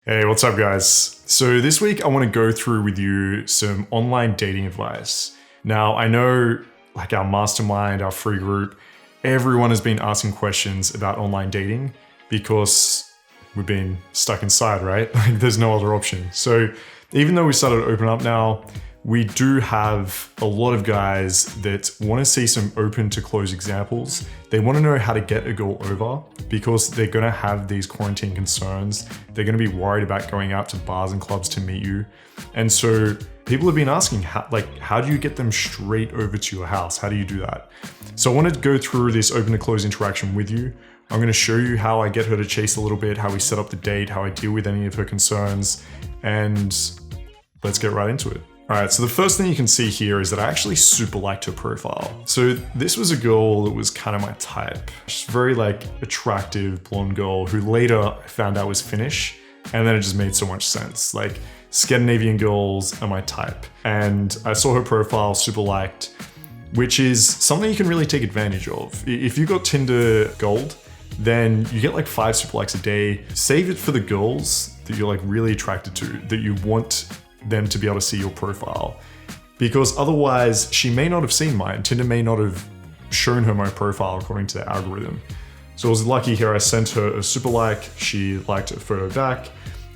Hey, what's up guys? So this week I want to go through with you some online dating advice. Now I know like our mastermind, our free group, everyone has been asking questions about online dating because we've been stuck inside, right? Like there's no other option. So even though we started to open up now, we do have a lot of guys that want to see some open to close examples. They want to know how to get a girl over because they're going to have these quarantine concerns. They're going to be worried about going out to bars and clubs to meet you. And so people have been asking, how do you get them straight over to your house? How do you do that? So I wanted to go through this open to close interaction with you. I'm going to show you how I get her to chase a little bit, how we set up the date, how I deal with any of her concerns, and let's get right into it. All right, so the first thing you can see here is that I actually super liked her profile. So this was a girl that was kind of my type. She's very like attractive blonde girl who later I found out was Finnish, and then it just made so much sense. Like Scandinavian girls are my type. And I saw her profile, super liked, which is something you can really take advantage of. If you got Tinder Gold, then you get like 5 super likes a day. Save it for the girls that you're like really attracted to, that you want them to be able to see your profile, because otherwise she may not have seen mine. Tinder may not have shown her my profile according to the algorithm. So I was lucky here. I sent her a super like, she liked a photo back,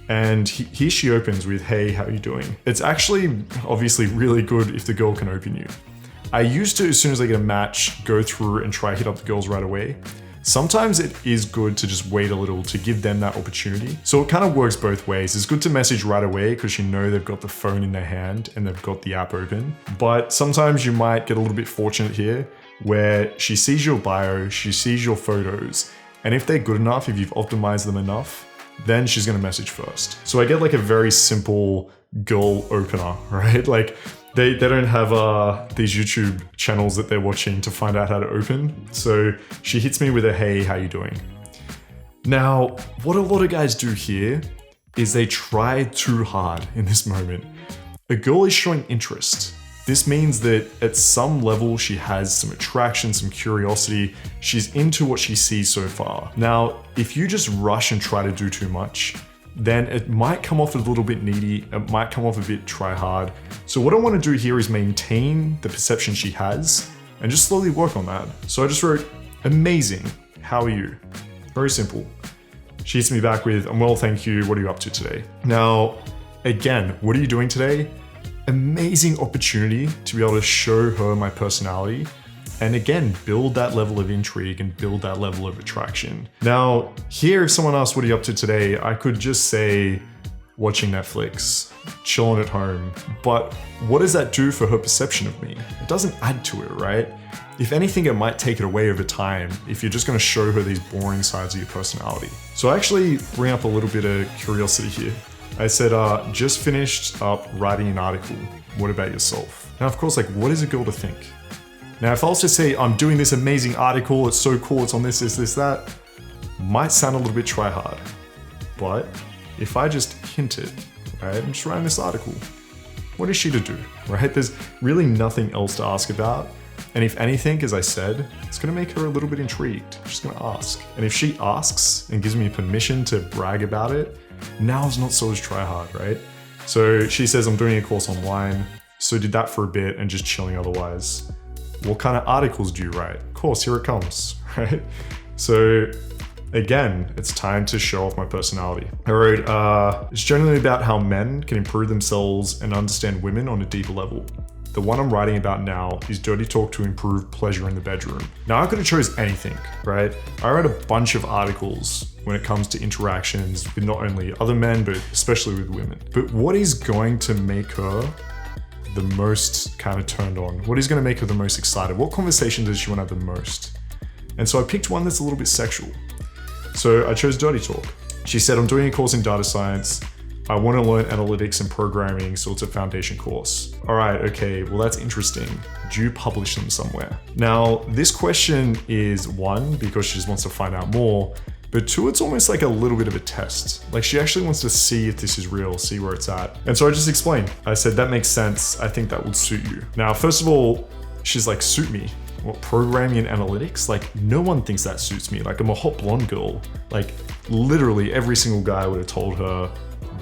and here she opens with, "Hey, how are you doing?" It's actually obviously really good if the girl can open you. I used to, as soon as I get a match, go through and try hit up the girls right away. Sometimes it is good to just wait a little to give them that opportunity. So it kind of works both ways. It's good to message right away because you know they've got the phone in their hand and they've got the app open. But sometimes you might get a little bit fortunate here where she sees your bio, she sees your photos, and if they're good enough, if you've optimized them enough, then she's gonna message first. So I get like a very simple girl opener, right? Like they don't have these YouTube channels that they're watching to find out how to open. So she hits me with a, "Hey, how you doing?" Now, what a lot of guys do here is they try too hard in this moment. A girl is showing interest. This means that at some level she has some attraction, some curiosity. She's into what she sees so far. Now, if you just rush and try to do too much, then it might come off a little bit needy, it might come off a bit try hard. So what I want to do here is maintain the perception she has and just slowly work on that. So I just wrote, "Amazing, how are you?" Very simple. She hits me back with, "I'm well, thank you, what are you up to today?" Now, again, what are you doing today? Amazing opportunity to be able to show her my personality, and again, build that level of intrigue and build that level of attraction. Now, here, if someone asks, "What are you up to today?" I could just say, "Watching Netflix, chilling at home." But what does that do for her perception of me? It doesn't add to it, right? If anything, it might take it away over time if you're just gonna show her these boring sides of your personality. So I actually bring up a little bit of curiosity here. I said, "Just finished up writing an article. What about yourself?" Now, of course, like, what is a girl to think? Now, if I was to say, "I'm doing this amazing article, it's so cool, it's on this, that," might sound a little bit try hard. But if I just hint it, right, I'm just writing this article, what is she to do, right? There's really nothing else to ask about. And if anything, as I said, it's gonna make her a little bit intrigued. She's gonna ask. And if she asks and gives me permission to brag about it, now it's not so as try hard, right? So she says, "I'm doing a course online." So did that for a bit and just chilling otherwise. What kind of articles do you write? Of course, here it comes, right? So again, it's time to show off my personality. I wrote, "It's generally about how men can improve themselves and understand women on a deeper level. The one I'm writing about now is dirty talk to improve pleasure in the bedroom." Now, I could have chose anything, right? I wrote a bunch of articles when it comes to interactions with not only other men, but especially with women. But what is going to make her the most kind of turned on? What is going to make her the most excited? What conversation does she want to have the most? And so I picked one that's a little bit sexual. So I chose dirty talk. She said, "I'm doing a course in data science. I want to learn analytics and programming, so it's a foundation course." All right, okay, well, that's interesting. Do you publish them somewhere? Now, this question is one, because she just wants to find out more, but two, it's almost like a little bit of a test. Like she actually wants to see if this is real, see where it's at. And so I just explained. I said, "That makes sense. I think that would suit you." Now, first of all, she's like, "Suit me? What, programming and analytics? Like, no one thinks that suits me. Like, I'm a hot blonde girl." Like, literally every single guy would have told her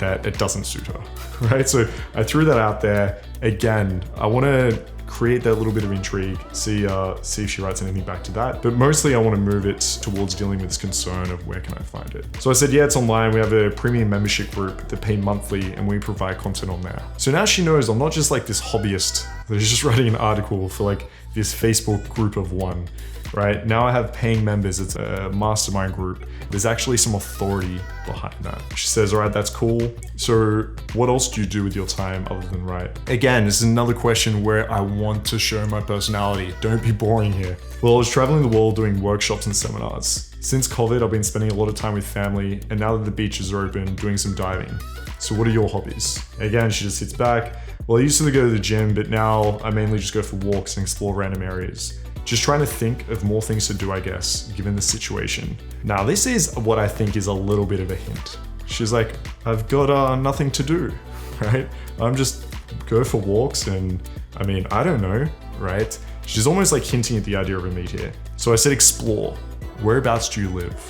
that it doesn't suit her, right? So I threw that out there. Again, I want to create that little bit of intrigue, see if she writes anything back to that. But mostly I want to move it towards dealing with this concern of where can I find it. So I said, yeah, it's online. We have a premium membership group that pay monthly and we provide content on there. So now she knows I'm not just like this hobbyist that is just writing an article for like this Facebook group of one, right? Now I have paying members. It's a mastermind group. There's actually some authority behind that. She says, all right, that's cool. So what else do you do with your time other than write? Again, this is another question where I want to show my personality. Don't be boring here. Well, I was traveling the world doing workshops and seminars. Since COVID, I've been spending a lot of time with family, and now that the beaches are open, doing some diving. So what are your hobbies? Again, she just sits back. Well, I used to go to the gym, but now I mainly just go for walks and explore random areas. Just trying to think of more things to do, I guess, given the situation. Now, this is what I think is a little bit of a hint. She's like, I've got nothing to do, right? I'm just go for walks and, I mean, I don't know, right? She's almost like hinting at the idea of a meet here. So I said, explore. Whereabouts do you live?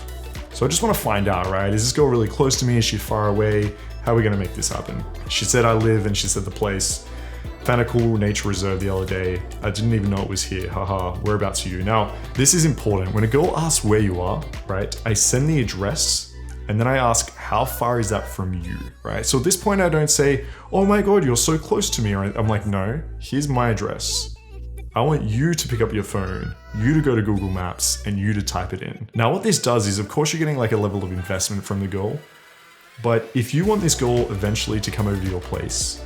So I just want to find out, right? Is this girl really close to me? Is she far away? How are we going to make this happen? She said, I live, and she said the place. Found a cool nature reserve the other day. I didn't even know it was here. Haha, whereabouts are you? Now, this is important. When a girl asks where you are, right? I send the address and then I ask, how far is that from you, right? So at this point, I don't say, oh my God, you're so close to me. I'm like, no, here's my address. I want you to pick up your phone, you to go to Google Maps and you to type it in. Now, what this does is, of course, you're getting like a level of investment from the girl. But if you want this girl eventually to come over to your place,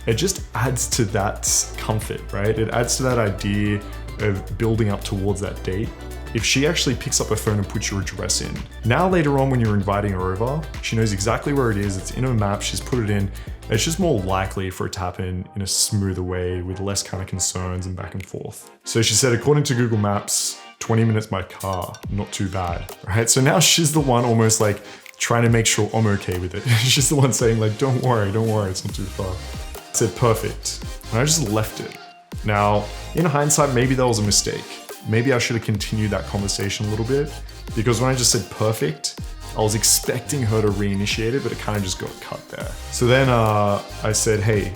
it just adds to that comfort, right? It adds to that idea of building up towards that date. If she actually picks up her phone and puts your address in, now later on when you're inviting her over, she knows exactly where it is, it's in her map, she's put it in. It's just more likely for it to happen in a smoother way with less kind of concerns and back and forth. So she said, according to Google Maps, 20 minutes by car, not too bad, right? So now she's the one almost like trying to make sure I'm okay with it. She's the one saying like, don't worry, it's not too far. I said, perfect. And I just left it. Now, in hindsight, maybe that was a mistake. Maybe I should have continued that conversation a little bit, because when I just said perfect, I was expecting her to reinitiate it, but it kind of just got cut there. So then I said, hey,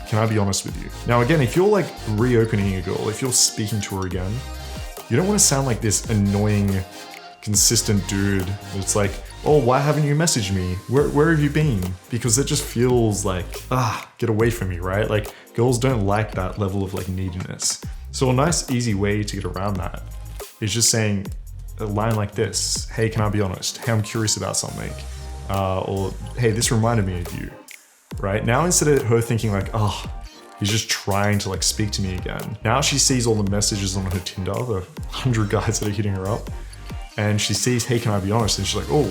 can I be honest with you? Now, again, if you're like reopening a girl, if you're speaking to her again, you don't want to sound like this annoying, consistent dude. It's like, oh, why haven't you messaged me? Where have you been? Because it just feels like, get away from me, right? Like girls don't like that level of like neediness. So a nice, easy way to get around that is just saying a line like this. Hey, can I be honest? Hey, I'm curious about something. Or, hey, this reminded me of you, right? Now, instead of her thinking like, oh, he's just trying to like speak to me again. Now she sees all the messages on her Tinder, the 100 guys that are hitting her up. And she sees, hey, can I be honest? And she's like, oh,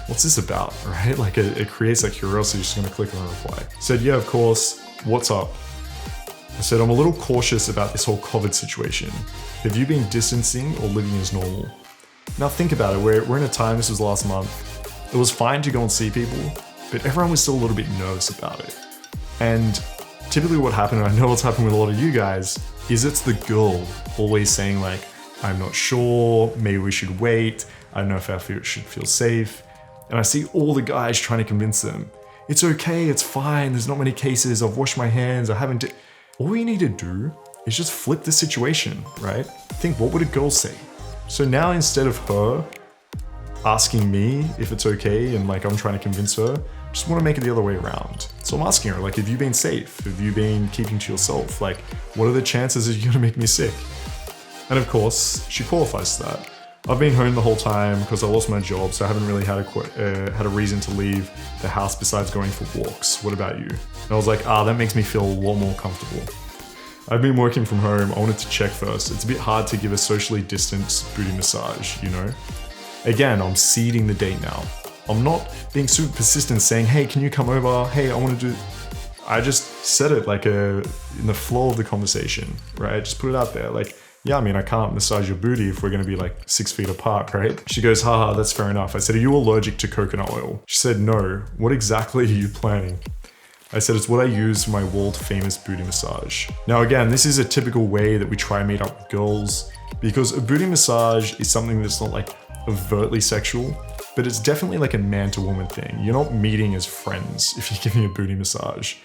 what's this about, right? Like it creates that curiosity. She's gonna click on a reply. Said, yeah, of course, what's up? I said, I'm a little cautious about this whole COVID situation. Have you been distancing or living as normal? Now think about it, we're in a time, this was last month, it was fine to go and see people, but everyone was still a little bit nervous about it. And typically what happened, and I know what's happened with a lot of you guys, is it's the girl always saying like, I'm not sure, maybe we should wait, I don't know if I should feel safe. And I see all the guys trying to convince them, it's okay, it's fine, there's not many cases, I've washed my hands, I haven't. All you need to do is just flip the situation, right? Think, what would a girl say? So now instead of her asking me if it's okay and like I'm trying to convince her, I just want to make it the other way around. So I'm asking her, like, have you been safe? Have you been keeping to yourself? Like, what are the chances that you're gonna make me sick? And of course, she qualifies to that. I've been home the whole time because I lost my job, so I haven't really had a reason to leave the house besides going for walks. What about you? And I was like, that makes me feel a lot more comfortable. I've been working from home. I wanted to check first. It's a bit hard to give a socially distanced booty massage, you know? Again, I'm seeding the date now. I'm not being super persistent saying, hey, can you come over? Hey, I want to do... I just said it like in the flow of the conversation, right? Just put it out there. Like, yeah, I mean, I can't massage your booty if we're going to be like 6 feet apart, right? She goes, haha, that's fair enough. I said, are you allergic to coconut oil? She said, no. What exactly are you planning? I said, it's what I use for my world famous booty massage. Now, again, this is a typical way that we try and meet up with girls because a booty massage is something that's not like overtly sexual. but it's definitely like a man to woman thing. You're not meeting as friends if you're giving a booty massage.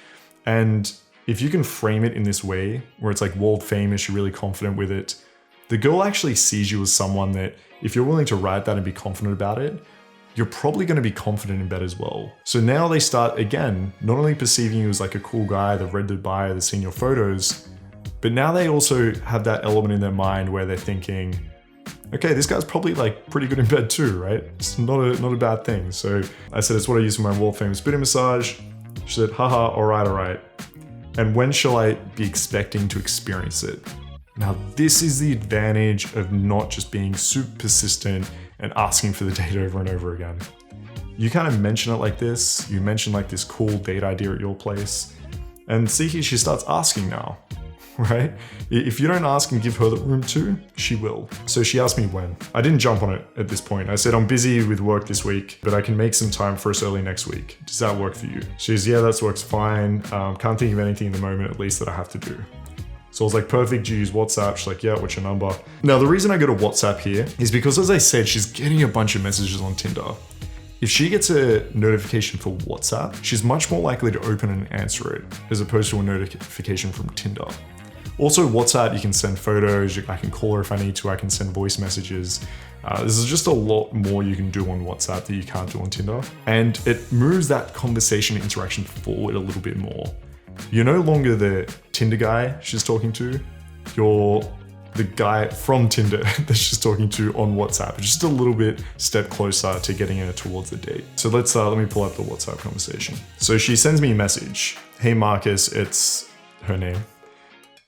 And if you can frame it in this way, where it's like world famous, you're really confident with it, the girl actually sees you as someone that if you're willing to write that and be confident about it, you're probably going to be confident in bed as well. So now they start, again, not only perceiving you as like a cool guy, they've read the bio, they've seen your photos, but now they also have that element in their mind where they're thinking, okay, this guy's probably like pretty good in bed too, right? It's not a bad thing. So I said, it's what I use for my world famous booty massage. She said, haha, all right. And when shall I be expecting to experience it? Now, this is the advantage of not just being super persistent and asking for the date over and over again. You kind of mention it like this, you mention like this cool date idea at your place, and see here she starts asking now, right? If you don't ask and give her the room too, she will. So she asked me when. I didn't jump on it at this point. I said, I'm busy with work this week, but I can make some time for us early next week. Does that work for you? She says, yeah, that works fine. Can't think of anything at the moment, at least that I have to do. So I was like, perfect, do you use WhatsApp? She's like, yeah, what's your number? Now, the reason I go to WhatsApp here is because, as I said, she's getting a bunch of messages on Tinder. If she gets a notification for WhatsApp, she's much more likely to open and answer it, as opposed to a notification from Tinder. Also, WhatsApp, you can send photos, I can call her if I need to, I can send voice messages. This is just a lot more you can do on WhatsApp that you can't do on Tinder. And it moves that conversation interaction forward a little bit more. You're no longer the Tinder guy she's talking to, you're the guy from Tinder that she's talking to on WhatsApp. Just a little bit step closer to getting her towards the date. So let me pull up the WhatsApp conversation. So she sends me a message. Hey Marcus, it's her name.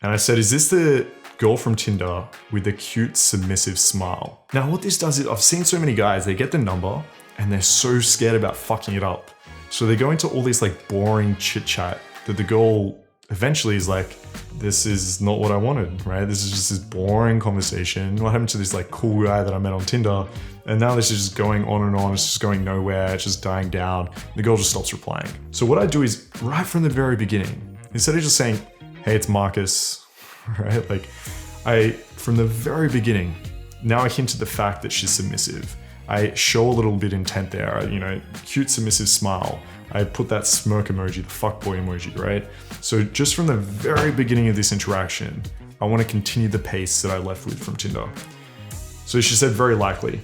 And I said, is this the girl from Tinder with the cute submissive smile? Now what this does is, I've seen so many guys, they get the number and they're so scared about fucking it up. So they go into all this like boring chit chat that the girl eventually is like, this is not what I wanted, right? This is just this boring conversation. What happened to this like cool guy that I met on Tinder? And now this is just going on and on. It's just going nowhere. It's just dying down. The girl just stops replying. So what I do is right from the very beginning, instead of just saying, hey, it's Marcus, right? Like from the very beginning, now I hint at the fact that she's submissive. I show a little bit intent there, cute submissive smile. I put that smirk emoji, the fuckboy emoji, right? So just from the very beginning of this interaction, I want to continue the pace that I left with from Tinder. So she said, very likely.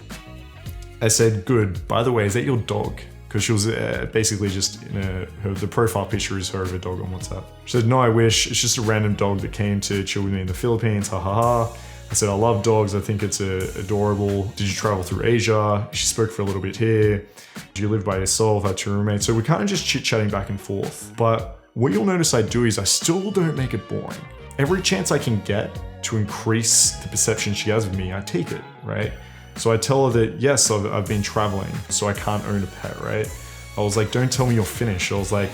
I said, good. By the way, is that your dog? Because she was basically just the profile picture is her of a dog on WhatsApp. She said, no, I wish. It's just a random dog that came to chill with me in the Philippines. Ha ha ha. I said, I love dogs. I think it's adorable. Did you travel through Asia? She spoke for a little bit here. Do you live by yourself? Had two roommates? So we're kind of just chit-chatting back and forth. But what you'll notice I do is I still don't make it boring. Every chance I can get to increase the perception she has of me, I take it, right? So I tell her that, yes, I've been traveling, so I can't own a pet, right? I was like, don't tell me you're Finnish. I was like,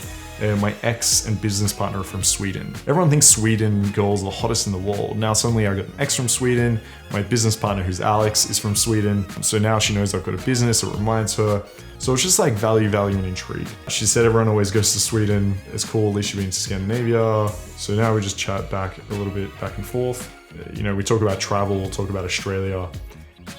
my ex and business partner are from Sweden. Everyone thinks Sweden girls are the hottest in the world. Now suddenly I got an ex from Sweden. My business partner, who's Alex, is from Sweden. So now she knows I've got a business, it reminds her. So it's just like value, and intrigue. She said everyone always goes to Sweden. It's cool, at least you've been to Scandinavia. So now we just chat back a little bit back and forth. We talk about travel, talk about Australia.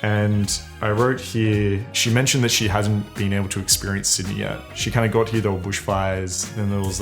And I wrote here, she mentioned that she hasn't been able to experience Sydney yet. She kind of got here, there were bushfires, then there was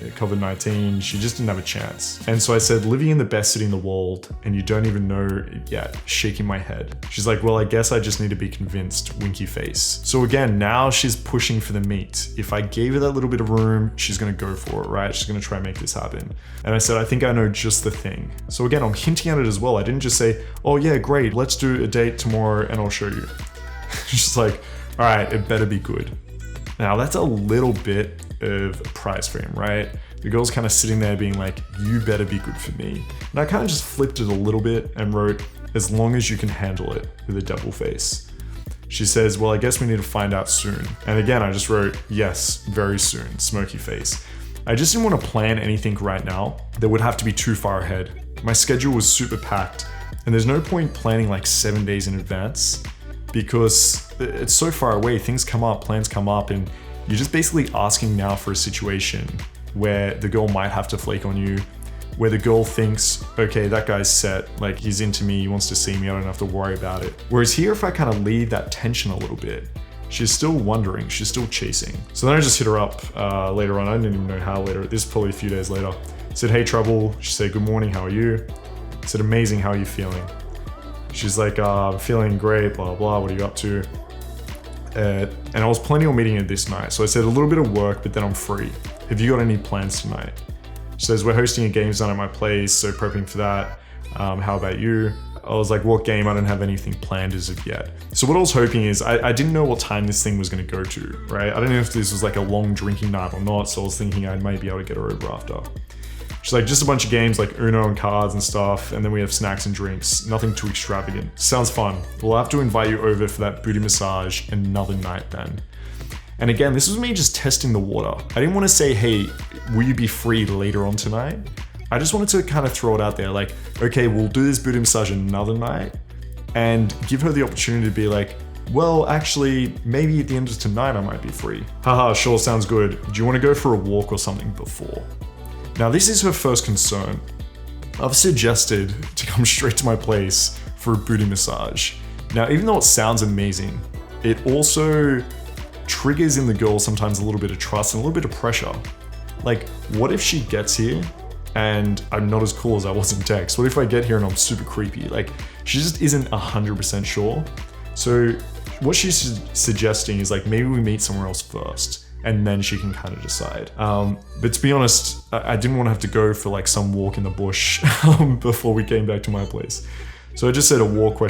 COVID-19, she just didn't have a chance. And so I said, living in the best city in the world and you don't even know it yet, shaking my head. She's like, well, I guess I just need to be convinced, winky face. So again, now she's pushing for the meat. If I gave her that little bit of room, she's gonna go for it, right? She's gonna try and make this happen. And I said, I think I know just the thing. So again, I'm hinting at it as well. I didn't just say, oh yeah, great, let's do a date tomorrow and I'll show you. She's like, all right, it better be good. Now that's a little bit of a prize frame, right? The girl's kind of sitting there being like, you better be good for me. And I kind of just flipped it a little bit and wrote, as long as you can handle it, with a devil face. She says, well, I guess we need to find out soon. And again, I just wrote, yes, very soon, smoky face. I just didn't want to plan anything right now that would have to be too far ahead. My schedule was super packed and there's no point planning like 7 days in advance because it's so far away, things come up, plans come up, and you're just basically asking now for a situation where the girl might have to flake on you, where the girl thinks, okay, that guy's set, like he's into me, he wants to see me, I don't have to worry about it. Whereas here, if I kind of leave that tension a little bit, she's still wondering, she's still chasing. So then I just hit her up later on, I didn't even know how later, this is probably a few days later. I said, hey Trouble, she said, good morning, how are you? I said, amazing, how are you feeling? She's like, I'm feeling great, blah, blah, what are you up to? And I was planning on meeting her this night. So I said, a little bit of work, but then I'm free. Have you got any plans tonight? She says, we're hosting a games night at my place, so prepping for that. How about you? I was like, what game? I don't have anything planned as of yet. So what I was hoping is, I didn't know what time this thing was gonna go to, right? I don't know if this was like a long drinking night or not, so I was thinking I might be able to get her over after. She's like, just a bunch of games like Uno and cards and stuff, and then we have snacks and drinks, nothing too extravagant. Sounds fun. We'll have to invite you over for that booty massage another night then. And again, this was me just testing the water. I didn't want to say, hey, will you be free later on tonight? I just wanted to kind of throw it out there like, okay, we'll do this booty massage another night, and give her the opportunity to be like, well, actually, maybe at the end of tonight I might be free. Haha, sure, sounds good. Do you want to go for a walk or something before? Now, this is her first concern. I've suggested to come straight to my place for a booty massage. Now, even though it sounds amazing, it also triggers in the girl sometimes a little bit of trust and a little bit of pressure. Like, what if she gets here and I'm not as cool as I was in text? What if I get here and I'm super creepy? Like, she just isn't 100% sure. So what she's suggesting is like, maybe we meet somewhere else first, and then she can kind of decide. But to be honest, I didn't want to have to go for like some walk in the bush before we came back to my place. So I just said a walk ?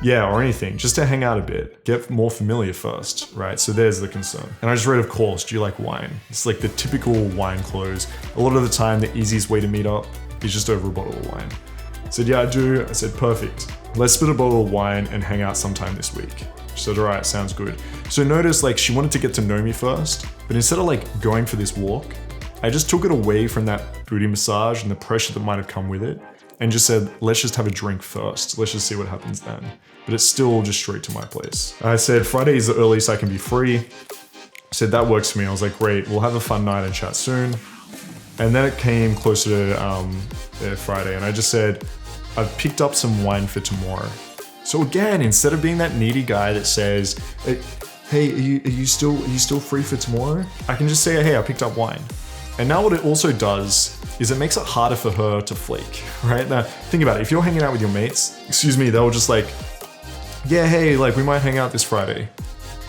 Yeah, or anything, just to hang out a bit, get more familiar first, right? So there's the concern. And I just read, of course, do you like wine? It's like the typical wine close. A lot of the time, the easiest way to meet up is just over a bottle of wine. I said, yeah, I do. I said, perfect. Let's split a bottle of wine and hang out sometime this week. She said, all right, sounds good. So notice like she wanted to get to know me first, but instead of like going for this walk, I just took it away from that booty massage and the pressure that might have come with it, and just said, let's just have a drink first. Let's just see what happens then. But it's still just straight to my place. I said, Friday is the earliest I can be free. I said, that works for me. I was like, great, we'll have a fun night and chat soon. And then it came closer to Friday, and I just said, I've picked up some wine for tomorrow. So again, instead of being that needy guy that says, hey, are you still free for tomorrow? I can just say, hey, I picked up wine. And now what it also does is it makes it harder for her to flake, right? Now, think about it. If you're hanging out with your mates, they'll just like, yeah, hey, like we might hang out this Friday.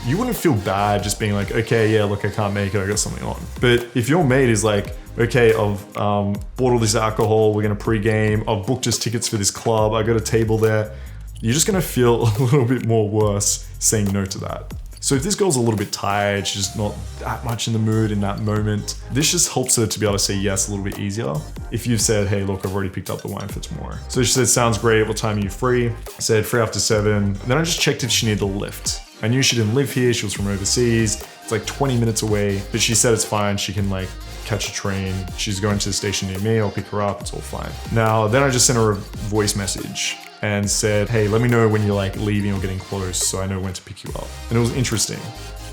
You wouldn't feel bad just being like, okay, yeah, look, I can't make it, I got something on. But if your mate is like, okay, I've bought all this alcohol, we're gonna pregame, I've booked us tickets for this club, I got a table there, you're just gonna feel a little bit more worse saying no to that. So if this girl's a little bit tired, she's just not that much in the mood in that moment, this just helps her to be able to say yes a little bit easier. If you've said, hey, look, I've already picked up the wine for tomorrow. So she said, sounds great, what time are you free? I said, free after 7. And then I just checked if she needed a lift. I knew she didn't live here, she was from overseas. It's like 20 minutes away, but she said it's fine, she can like catch a train. She's going to the station near me, I'll pick her up, it's all fine. Now, then I just sent her a voice message and said, hey, let me know when you're like leaving or getting close so I know when to pick you up. And it was interesting.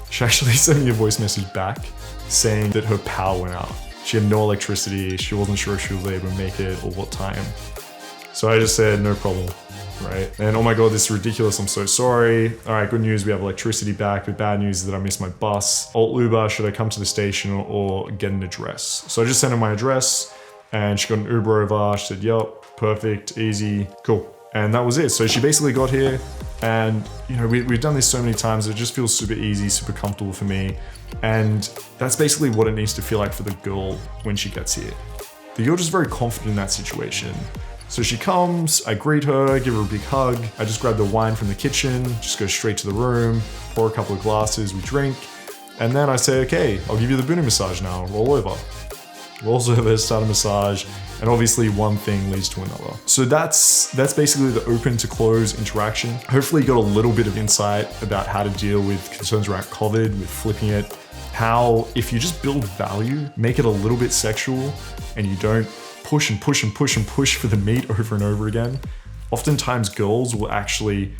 She actually sent me a voice message back saying that her power went out. She had no electricity, she wasn't sure if she was able to make it or what time. So I just said, no problem, right? And oh my God, this is ridiculous, I'm so sorry. All right, good news, we have electricity back, but bad news is that I missed my bus. Alt Uber, should I come to the station or get an address? So I just sent her my address and she got an Uber over, she said, yep, perfect, easy, cool. And that was it. So she basically got here and, you know, we've done this so many times. It just feels super easy, super comfortable for me. And that's basically what it needs to feel like for the girl when she gets here. The girl just very confident in that situation. So she comes, I greet her, give her a big hug. I just grab the wine from the kitchen, just go straight to the room, pour a couple of glasses, we drink. And then I say, okay, I'll give you the booty massage now, roll over. Rolls over, start a massage, and obviously one thing leads to another. So that's basically the open to close interaction. Hopefully you got a little bit of insight about how to deal with concerns around COVID, with flipping it, how if you just build value, make it a little bit sexual, and you don't push and push and push and push for the meat over and over again, oftentimes girls will actually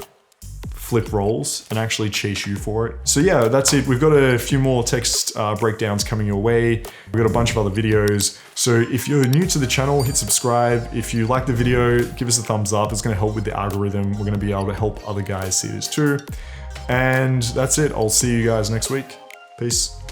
flip roles and actually chase you for it. So yeah, that's it. We've got a few more text breakdowns coming your way. We've got a bunch of other videos. So if you're new to the channel, hit subscribe. If you like the video, give us a thumbs up. It's gonna help with the algorithm. We're gonna be able to help other guys see this too. And that's it. I'll see you guys next week. Peace.